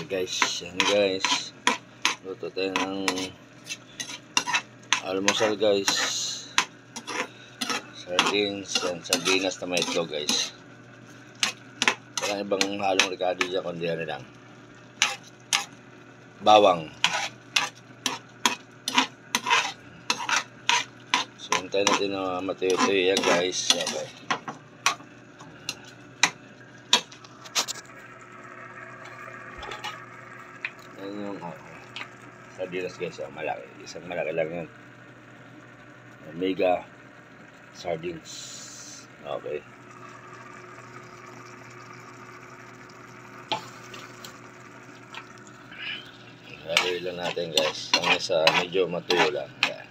guys, yan guys. Luto tayo ng almusal guys. Sardines and sardinas na may itlog guys. Walang ibang halong rekado dyan kundi ano lang, bawang. So hintayin natin na matuyo-tuyo yan guys. Okay. Yan yung sardinas guys, malaki. Isang malaki lang yun. Mega sardines. Okay. Laloy lang natin guys. Hanggang sa medyo matuyo lang. Yan.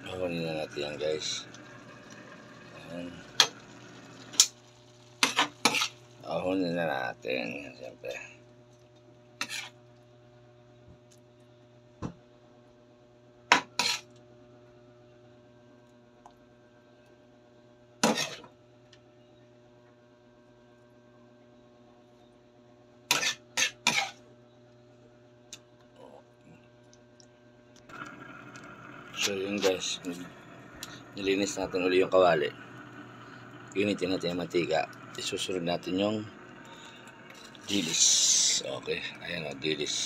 Ahonin na natin yan guys. Ayan. Ahonin na natin. Siyempre. So yun guys, nilinis natin uli yung kawali. Initin natin yung mantika. Isusunod natin yung dilis. Okay, ayan o, dilis.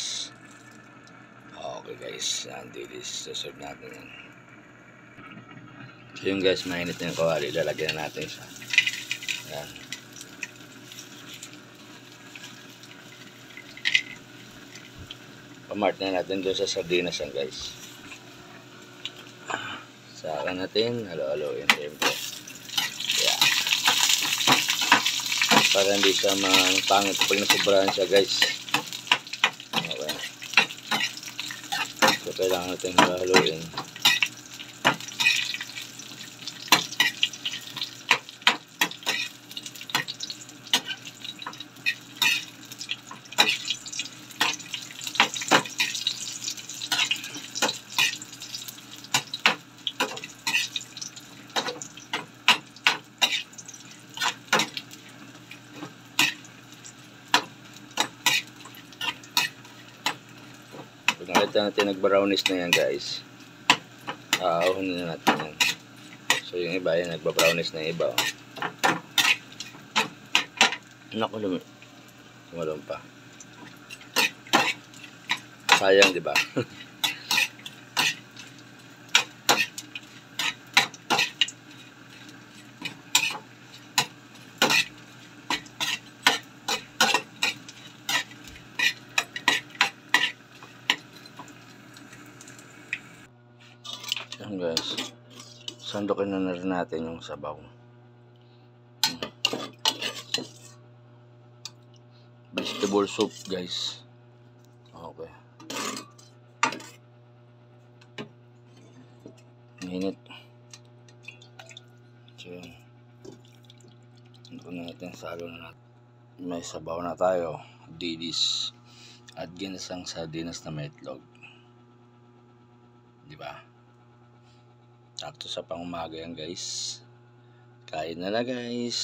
Okay guys, yan dilis. Susunod natin yan. So yun guys, mainit na yung kawali. Lalagyan natin siya. Ayan. Pamart na natin doon sa sardinas yan guys. Saka natin, halo-haloin siyempre. Yeah. Para hindi siya pangit pag nasubrahan siya guys. Okay. So kailangan natin halo-haloin. Pag nakita natin nagba-brownies na yan guys, aahunin na natin yan. So yung iba yan, nagba-brownies na yung iba. Naku, tumalon pa. Sayang diba? Yan guys, sandukin na rin natin yung sabaw. Vegetable soup guys. Okay. Minit. So yun, ito natin, salo na natin. May sabaw na tayo, dilis at ginisang sardinas na may itlog. Diba? Sakto sa pangumaga yan guys. Kain na guys.